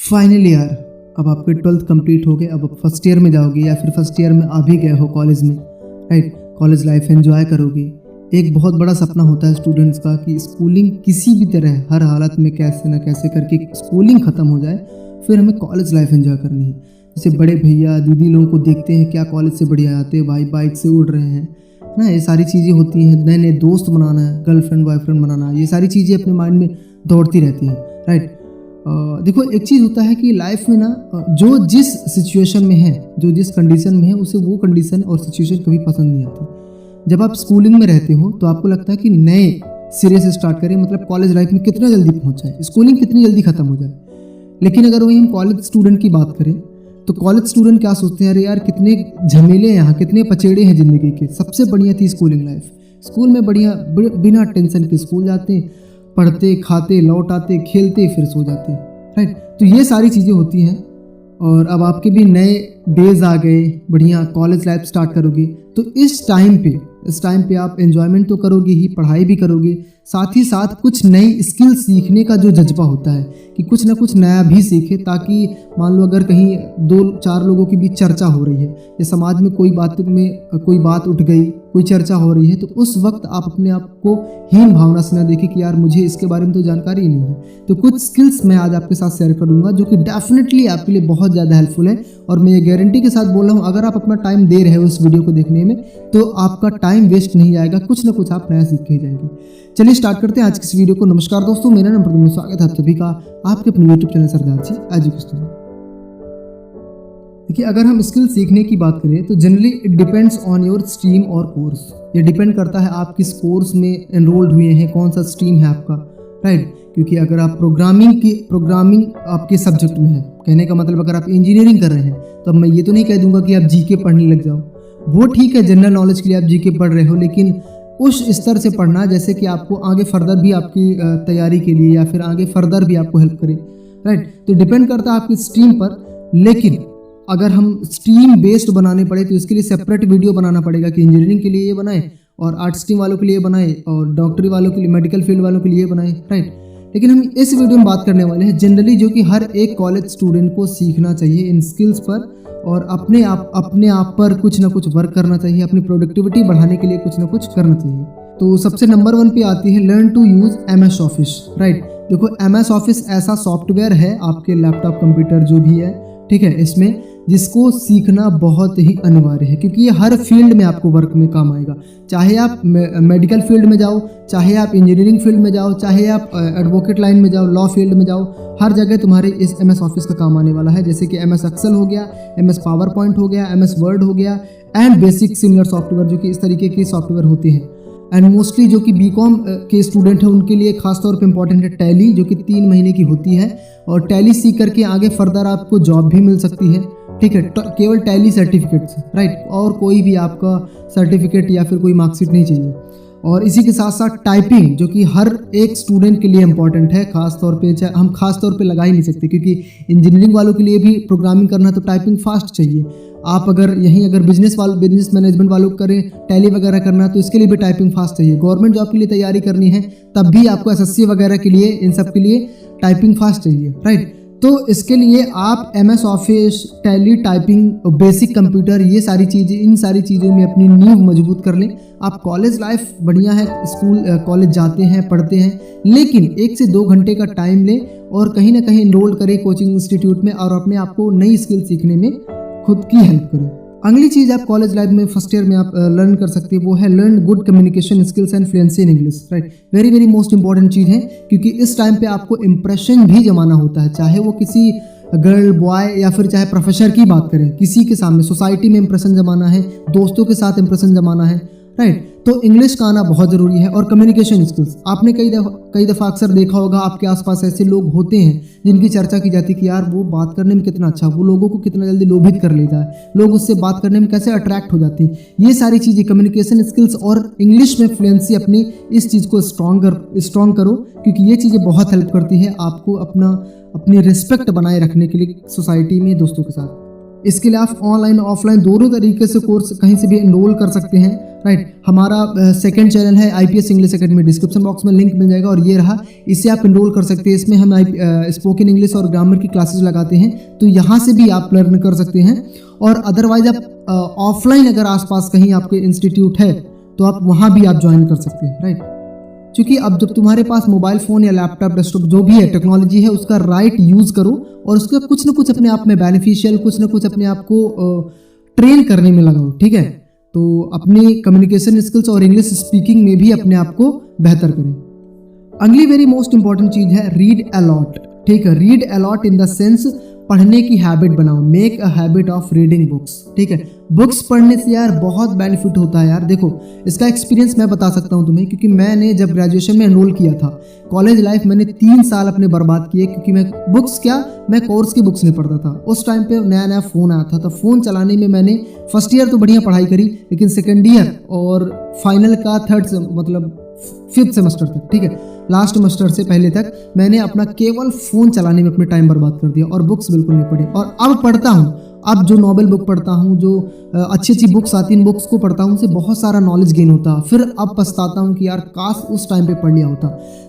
Final year, अब आपके 12th complete हो गए, अब आप फर्स्ट ईयर में जाओगे या फिर फर्स्ट ईयर में आ भी गए हो कॉलेज में, राइट। कॉलेज लाइफ एंजॉय करोगे। एक बहुत बड़ा सपना होता है स्टूडेंट्स का कि स्कूलिंग किसी भी तरह हर हालत में कैसे ना कैसे करके स्कूलिंग ख़त्म हो जाए, फिर हमें कॉलेज लाइफ एंजॉय करनी है। जैसे बड़े भैया दीदी लोगों को देखते हैं, क्या कॉलेज से बढ़िया आते हैं भाई, बाइक से उड़ रहे हैं ना, ये सारी चीज़ें होती हैं। नए नए दोस्त बनाना है, गर्लफ्रेंड बॉयफ्रेंड बनाना, ये सारी चीज़ें अपने माइंड में दौड़ती रहती हैं, राइट। देखो, एक चीज़ होता है कि लाइफ में ना जो जिस सिचुएशन में है, जो जिस कंडीशन में है, उसे वो कंडीशन और सिचुएशन कभी पसंद नहीं आती। जब आप स्कूलिंग में रहते हो तो आपको लगता है कि नए सिरे से स्टार्ट करें, मतलब कॉलेज लाइफ में कितना जल्दी पहुंच जाए, स्कूलिंग कितनी जल्दी ख़त्म हो जाए। लेकिन अगर वही हम कॉलेज स्टूडेंट की बात करें तो कॉलेज स्टूडेंट क्या सोचते हैं, अरे यार कितने झमेले हैं यहाँ, कितने पचेड़े हैं ज़िंदगी के। सबसे बढ़िया थी स्कूलिंग लाइफ। स्कूल में बढ़िया बिना टेंशन के स्कूल जाते, पढ़ते, खाते, लौट आते, खेलते, फिर सो जाते, राइट। तो ये सारी चीज़ें होती हैं। और अब आपके भी नए डेज आ गए, बढ़िया कॉलेज लाइफ स्टार्ट करोगे। तो इस टाइम पे आप एंजॉयमेंट तो करोगे ही, पढ़ाई भी करोगे, साथ ही साथ कुछ नई स्किल सीखने का जो जज्बा होता है कि कुछ ना कुछ नया भी सीखे, ताकि मान लो अगर कहीं 2-4 लोगों के बीच चर्चा हो रही है या समाज में कोई बात उठ गई, कोई चर्चा हो रही है, तो उस वक्त आप अपने आप को हीन भावना से ना देखें कि यार मुझे इसके बारे में तो जानकारी ही नहीं है। तो कुछ स्किल्स मैं आज आपके साथ शेयर करूंगा जो कि डेफिनेटली आपके लिए बहुत ज़्यादा हेल्पफुल है। और मैं ये गारंटी के साथ बोल रहा हूँ, अगर आप अपना टाइम दे रहे हो इस वीडियो को देखने में तो आपका टाइम वेस्ट नहीं जाएगा, कुछ ना कुछ आप नया सीख के जाएंगे। चलिए स्टार्ट करते हैं आज की इस वीडियो को। नमस्कार दोस्तों, मेरा नाम प्रद्युम्न, स्वागत है आप सभी का आपके अपने यूट्यूब चैनल सरदार जी एजुकेशन में। देखिए, अगर हम स्किल सीखने की बात करें तो generally it depends on your stream और कोर्स। ये डिपेंड करता है आप किस कोर्स में एनरोल्ड हुए हैं, कौन सा स्ट्रीम है आपका, राइट। क्योंकि अगर आप प्रोग्रामिंग आपके सब्जेक्ट में है, कहने का मतलब अगर आप इंजीनियरिंग कर रहे हैं तो अब मैं ये तो नहीं कह दूंगा कि आप जीके पढ़ने लग जाओ। वो ठीक है, जनरल नॉलेज के लिए आप जीके पढ़ रहे हो, लेकिन उस स्तर से पढ़ना जैसे कि आपको आगे फर्दर भी आपकी तैयारी के लिए या फिर आगे फर्दर भी आपको हेल्प करे, राइट। तो डिपेंड करता है आपकी स्ट्रीम पर। लेकिन अगर हम स्ट्रीम बेस्ड बनाने पड़े तो इसके लिए सेपरेट वीडियो बनाना पड़ेगा कि इंजीनियरिंग के लिए ये बनाए और आर्ट स्ट्रीम वालों के लिए बनाए और डॉक्टरी वालों के लिए, मेडिकल फील्ड वालों के लिए बनाए, राइट। लेकिन हम इस वीडियो में बात करने वाले हैं जनरली जो कि हर एक कॉलेज स्टूडेंट को सीखना चाहिए इन स्किल्स पर, और अपने आप पर कुछ ना कुछ वर्क करना चाहिए, अपनी प्रोडक्टिविटी बढ़ाने के लिए कुछ ना कुछ करना चाहिए। तो सबसे नंबर 1 पे आती है learn to use MS office, right. देखो, MS ऑफिस ऐसा सॉफ्टवेयर है आपके लैपटॉप कंप्यूटर जो भी है, ठीक है, इसमें जिसको सीखना बहुत ही अनिवार्य है, क्योंकि ये हर फील्ड में आपको वर्क में काम आएगा। चाहे आप मेडिकल फील्ड में जाओ, चाहे आप इंजीनियरिंग फील्ड में जाओ, चाहे आप एडवोकेट लाइन में जाओ, लॉ फील्ड में जाओ, हर जगह तुम्हारे इस MS ऑफिस का काम आने वाला है। जैसे कि MS एक्सेल हो गया, MS पावर पॉइंट हो गया, MS वर्ड हो गया, एंड बेसिक सिमिलर सॉफ्टवेयर, जो कि इस तरीके के सॉफ्टवेयर होते हैं। एंड मोस्टली जो कि BCom के स्टूडेंट हैं उनके लिए खासतौर पे इंपॉर्टेंट है टैली, जो कि 3 महीने की होती है। और टैली सीख करके आगे फर्दर आपको जॉब भी मिल सकती है, ठीक है। केवल टैली सर्टिफिकेट, राइट, और कोई भी आपका सर्टिफिकेट या फिर कोई मार्कशीट नहीं चाहिए। और इसी के साथ साथ टाइपिंग, जो कि हर एक स्टूडेंट के लिए इंपॉर्टेंट है, खासतौर पे हम खासतौर पे लगा ही नहीं सकते, क्योंकि इंजीनियरिंग वालों के लिए भी प्रोग्रामिंग करना तो टाइपिंग फास्ट चाहिए। आप अगर बिजनेस मैनेजमेंट वालों को करें, टैली वगैरह करना, तो इसके लिए भी टाइपिंग फास्ट चाहिए। गवर्नमेंट जॉब के लिए तैयारी करनी है तब भी आपको SSC वगैरह के लिए, इन सब के लिए टाइपिंग फास्ट चाहिए, राइट। तो इसके लिए आप MS office, Tally, typing, basic computer, इन सारी चीज़ों में अपनी नींव मजबूत कर लें। आप कॉलेज लाइफ बढ़िया है, कॉलेज जाते हैं, पढ़ते हैं, लेकिन 1 से 2 घंटे का टाइम लें और कहीं ना कहीं एनरोल करें कोचिंग इंस्टीट्यूट में और अपने आप को नई स्किल सीखने में खुद की हेल्प करें। अगली चीज़ आप कॉलेज लाइफ में फर्स्ट ईयर में आप लर्न कर सकते हैं, वो है learn good communication skills and fluency in English, right. Very very most important चीज़ है, क्योंकि इस टाइम पे आपको इंप्रेशन भी जमाना होता है, चाहे वो किसी गर्ल, बॉय या फिर चाहे प्रोफेसर की बात करें, किसी के सामने सोसाइटी में इंप्रेशन जमाना है, दोस्तों के साथ इंप्रेशन जमाना है, राइट। तो इंग्लिश का आना बहुत ज़रूरी है। और कम्युनिकेशन स्किल्स, आपने कई दफ़ा अक्सर देखा होगा आपके आसपास ऐसे लोग होते हैं जिनकी चर्चा की जाती है कि यार वो बात करने में कितना अच्छा, वो लोगों को कितना जल्दी लोभित कर लेता है, लोग उससे बात करने में कैसे अट्रैक्ट हो जाते हैं। ये सारी चीज़ें, कम्युनिकेशन स्किल्स और इंग्लिश में फ्लुएंसी, अपनी इस चीज़ को स्ट्रॉन्ग करो, क्योंकि ये चीज़ें बहुत हेल्प करती है आपको अपनी रिस्पेक्ट बनाए रखने के लिए सोसाइटी में, दोस्तों के साथ। इसके लिए आप ऑनलाइन ऑफलाइन दोनों तरीके से कोर्स कहीं से भी एनरोल कर सकते हैं, राइट। हमारा सेकंड चैनल है IPS English academy, description box में लिंक मिल जाएगा और ये रहा, इससे आप एनरोल कर सकते हैं। इसमें हम स्पोकन इंग्लिश और ग्रामर की क्लासेस लगाते हैं, तो यहाँ से भी आप लर्न कर सकते हैं। और अदरवाइज आप ऑफलाइन अगर आसपास कहीं आपके इंस्टीट्यूट है तो आप वहाँ भी आप ज्वाइन कर सकते हैं, राइट। क्योंकि अब जब तुम्हारे पास मोबाइल फ़ोन या लैपटॉप डेस्कटॉप जो भी है टेक्नोलॉजी है, उसका राइट यूज़ करो और उसका कुछ ना कुछ अपने आप में बेनिफिशियल, कुछ ना कुछ अपने आप को ट्रेन करने में लगाओ, ठीक है। तो अपनी कम्युनिकेशन स्किल्स और इंग्लिश स्पीकिंग में भी अपने आप को बेहतर करें। अगली वेरी मोस्ट इंपॉर्टेंट चीज़ है रीड अलॉट, ठीक है। Read a lot in the sense पढ़ने की हैबिट बनाओ, make a habit of reading books, ठीक है। बुक्स पढ़ने से यार बहुत बेनिफिट होता है यार। देखो, इसका एक्सपीरियंस मैं बता सकता हूँ तुम्हें, क्योंकि मैंने जब ग्रेजुएशन में एनरोल किया था, कॉलेज लाइफ मैंने 3 साल अपने बर्बाद किए, क्योंकि मैं कोर्स की बुक्स नहीं पढ़ता था। उस टाइम पे नया नया फ़ोन आया था, तो फ़ोन चलाने में मैंने फर्स्ट ईयर तो बढ़िया पढ़ाई करी, लेकिन सेकेंड ईयर और फाइनल का फिफ्थ सेमेस्टर तक, ठीक है, लास्ट सेमेस्टर से पहले तक मैंने अपना केवल फ़ोन चलाने में अपने टाइम बर्बाद कर दिया और बुक्स बिल्कुल नहीं पढ़ी। और अब पढ़ता हूँ, अब जो नॉवेल बुक पढ़ता हूँ, जो अच्छी अच्छी बुक्स आती हैं, इन बुक्स को पढ़ता हूँ, उनसे बहुत सारा नॉलेज गेन होता है। फिर अब पछताता हूँ कि यार काश उस टाइम पे पढ़ लिया होता।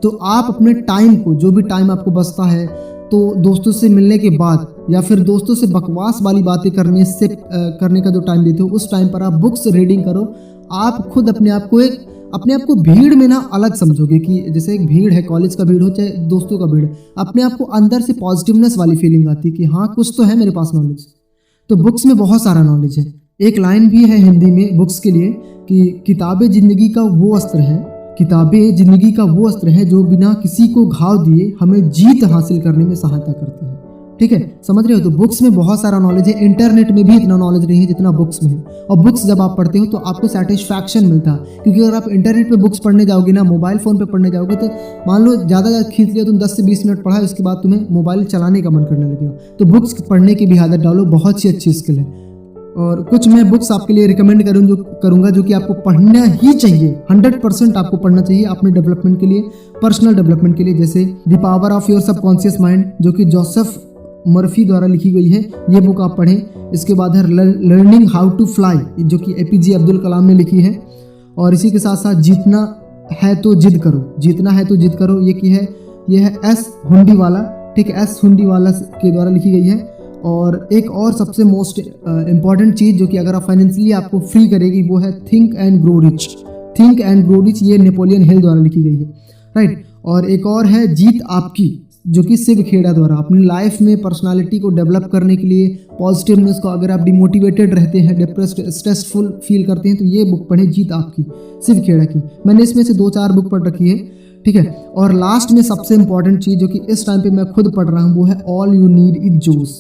तो आप अपने टाइम को, जो भी टाइम आपको बचता है, तो दोस्तों से मिलने के बाद या फिर दोस्तों से बकवास वाली बातें करने का जो टाइम देते हो, उस टाइम पर आप बुक्स रीडिंग करो। आप खुद अपने आप को भीड़ में ना अलग समझोगे, कि जैसे एक भीड़ है, कॉलेज का भीड़ हो चाहे दोस्तों का भीड़, अपने आप को अंदर से पॉजिटिवनेस वाली फीलिंग आती है कि हाँ कुछ तो है मेरे पास नॉलेज। तो बुक्स में बहुत सारा नॉलेज है। एक लाइन भी है हिंदी में बुक्स के लिए कि किताबें जिंदगी का वो अस्त्र है जो बिना किसी को घाव दिए हमें जीत हासिल करने में सहायता करती है, ठीक है। समझ रहे हो? तो बुक्स में बहुत सारा नॉलेज है। इंटरनेट में भी इतना नॉलेज नहीं है जितना बुक्स में है। और बुक्स जब आप पढ़ते हो तो आपको सेटिस्फैक्शन मिलता है, क्योंकि अगर आप इंटरनेट पे बुक्स पढ़ने जाओगे ना, मोबाइल फ़ोन पे पढ़ने जाओगे, तो मान लो ज़्यादा खींच लिया तुम 10 से 20 मिनट पढ़ा, उसके बाद तुम्हें मोबाइल चलाने का मन करने लगेगा। तो बुक्स पढ़ने की भी आदत डालो, बहुत सी अच्छी स्किल है। और कुछ मैं बुक्स आपके लिए रिकमेंड करूँगा जो कि आपको पढ़ना ही चाहिए, 100% आपको पढ़ना चाहिए अपने डेवलपमेंट के लिए, पर्सनल डेवलपमेंट के लिए। जैसे the power of your subconscious mind, जो कि जोसेफ मर्फी द्वारा लिखी गई है, ये बुक आप पढ़ें। इसके बाद है लर्निंग हाउ टू फ्लाई, जो कि APJ अब्दुल कलाम ने लिखी है। और इसी के साथ साथ जीतना है तो जिद करो, ये है S हुंडीवाला, ठीक है, S हुंडीवाला के द्वारा लिखी गई है। और एक और सबसे मोस्ट इम्पॉर्टेंट चीज़ जो कि अगर आप फाइनेंशियली आपको फ्री करेगी, वो है थिंक एंड ग्रो रिच, ये नेपोलियन हिल द्वारा लिखी गई है, राइट। और एक और है जीत आपकी, जो कि शिव खेड़ा द्वारा। अपनी लाइफ में पर्सनालिटी को डेवलप करने के लिए, पॉजिटिवनेस को, अगर आप डिमोटिवेटेड रहते हैं, डिप्रेस्ड, स्ट्रेसफुल फील करते हैं, तो ये बुक पढ़ें, जीत आपकी, शिव खेड़ा की। मैंने इसमें से 2-4 बुक पढ़ रखी है, ठीक है। और लास्ट में सबसे इंपॉर्टेंट चीज़ जो कि इस टाइम पे मैं खुद पढ़ रहा हूँ, वो है ऑल यू नीड इज जोश,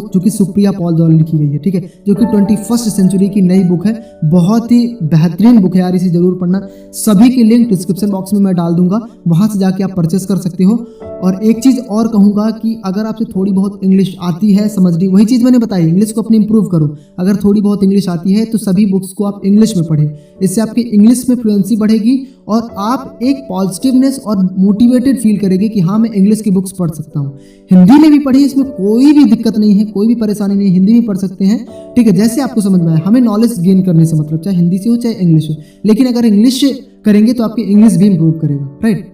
जो कि सुप्रिया पॉल द्वारा लिखी गई है, ठीक है, जो कि 21st सेंचुरी की नई बुक है। बहुत ही बेहतरीन बुक है यार, इसे जरूर पढ़ना। सभी के लिंक डिस्क्रिप्शन बॉक्स में मैं डाल दूंगा, वहां से जाके आप परचेस कर सकते हो। और एक चीज़ और कहूँगा कि अगर आपसे थोड़ी बहुत इंग्लिश आती है समझनी, वही चीज़ मैंने बताई, इंग्लिश को अपनी इंप्रूव करो। अगर थोड़ी बहुत इंग्लिश आती है तो सभी बुक्स को आप इंग्लिश में पढ़ें, इससे आपकी इंग्लिश में फ्लुएंसी बढ़ेगी और आप एक पॉजिटिवनेस और मोटिवेटेड फील करेंगे कि हाँ मैं इंग्लिश की बुक्स पढ़ सकता हूँ। हिंदी में भी पढ़िए, इसमें कोई भी दिक्कत नहीं है, कोई भी परेशानी नहीं, हिंदी में पढ़ सकते हैं, ठीक है, जैसे आपको समझ में आए। हमें नॉलेज गेन करने से मतलब चाहे हिंदी से हो चाहे इंग्लिश हो, लेकिन अगर इंग्लिश करेंगे तो आपकी इंग्लिश भी इंप्रूव करेगा, राइट।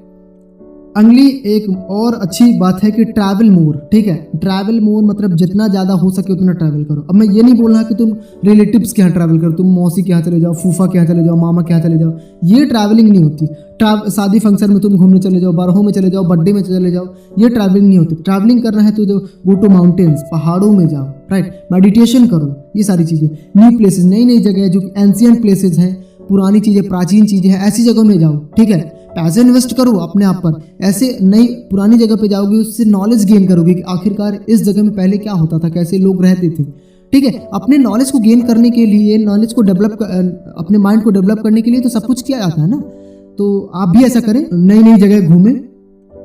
अगली एक और अच्छी बात है कि ट्रैवल मोर, ठीक है। ट्रैवल मोर मतलब जितना ज़्यादा हो सके उतना ट्रैवल करो। अब मैं ये नहीं बोल रहा कि तुम रिलेटिव्स के यहाँ ट्रैवल करो, तुम मौसी के यहाँ चले जाओ, फूफा के यहाँ चले जाओ, मामा के यहाँ चले जाओ, ये ट्रैवलिंग नहीं होती। शादी फंक्शन में तुम घूमने चले जाओ, बारहों में चले जाओ, बर्थडे में चले जाओ, ये ट्रैवलिंग नहीं होती। ट्रैवलिंग करना है तो जो गो टू माउंटेन्स, पहाड़ों में जाओ, राइट, मेडिटेशन करो, ये सारी चीज़ें। न्यू प्लेसेस, नई जगह जो कि एंशियंट प्लेसेस हैं, पुरानी चीज़ें, प्राचीन चीज़ें हैं, ऐसी जगहों में जाओ, ठीक है। पैसे इन्वेस्ट करो अपने आप पर, ऐसे नई पुरानी जगह पे जाओगे, उससे नॉलेज गेन करोगे कि आखिरकार इस जगह में पहले क्या होता था, कैसे लोग रहते थे, ठीक है। अपने नॉलेज को गेन करने के लिए, नॉलेज को अपने माइंड को डेवलप करने के लिए तो सब कुछ किया जाता है ना। तो आप भी ऐसा करें, नई जगह घूमें।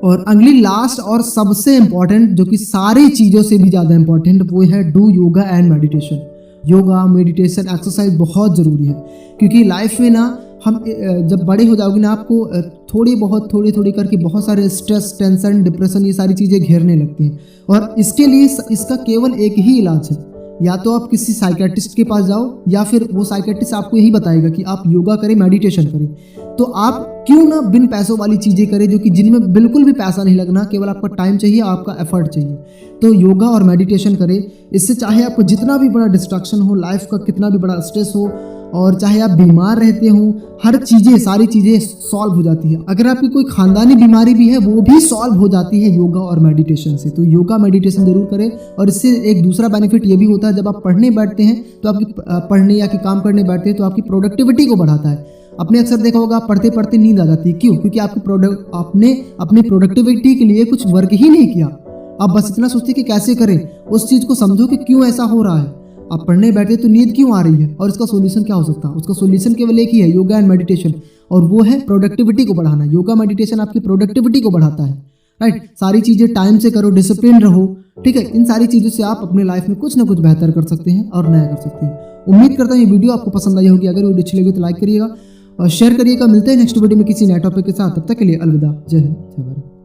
और अगली लास्ट और सबसे इम्पॉर्टेंट, जो कि सारी चीज़ों से भी ज़्यादा इम्पॉर्टेंट, वो है do yoga and meditation. Yoga, meditation, exercise बहुत ज़रूरी है, क्योंकि लाइफ में ना हम जब बड़े हो जाओगे ना, आपको थोड़ी थोड़ी करके बहुत सारे स्ट्रेस, टेंशन, डिप्रेशन, ये सारी चीज़ें घेरने लगती हैं। और इसके लिए इसका केवल एक ही इलाज है, या तो आप किसी साइकेट्रिस्ट के पास जाओ, या फिर वो साइकेट्रिस्ट आपको यही बताएगा कि आप योगा करें, मेडिटेशन करें। तो आप क्यों ना बिन पैसों वाली चीज़ें करें, जो कि जिनमें बिल्कुल भी पैसा नहीं लगना, केवल आपका टाइम चाहिए, आपका एफर्ट चाहिए। तो योगा और मेडिटेशन करें। इससे चाहे आपको जितना भी बड़ा डिस्ट्रैक्शन हो, लाइफ का कितना भी बड़ा स्ट्रेस हो, और चाहे आप बीमार रहते हो, हर चीज़ें, सारी चीज़ें सॉल्व हो जाती है। अगर आपकी कोई खानदानी बीमारी भी है, वो भी सॉल्व हो जाती है योगा और मेडिटेशन से। तो योगा मेडिटेशन जरूर करें। और इससे एक दूसरा बेनिफिट ये भी होता है, जब आप पढ़ने बैठते हैं तो आपकी पढ़ने या कि काम करने बैठते हैं तो आपकी प्रोडक्टिविटी को बढ़ाता है। आपने अक्सर देखा होगा, आप पढ़ते पढ़ते नींद आ जाती है। क्यों? क्योंकि आपने अपनी प्रोडक्टिविटी के लिए कुछ वर्क ही नहीं किया। आप बस इतना सोचते कि कैसे करें, उस चीज़ को समझो कि क्यों ऐसा हो रहा है। आप पढ़ने बैठे तो नींद क्यों आ रही है, और इसका सोल्यूशन क्या हो सकता है? उसका सोल्यूशन केवल एक ही है, योगा एंड मेडिटेशन, और वो है प्रोडक्टिविटी को बढ़ाना। योगा मेडिटेशन आपकी प्रोडक्टिविटी को बढ़ाता है, राइट। सारी चीज़ें टाइम से करो, डिसिप्लिन रहो, ठीक है। इन सारी चीज़ों से आप अपने लाइफ में कुछ ना कुछ बेहतर कर सकते हैं और नया कर सकते हैं। उम्मीद करता हूँ ये वीडियो आपको पसंद आई होगी। अगर वीडियो अच्छी लगी तो लाइक करिएगा और शेयर करिएगा। मिलते हैं नेक्स्ट वीडियो में किसी नए टॉपिक के साथ। तब तक के लिए अलविदा। जय हिंद, जय भारत।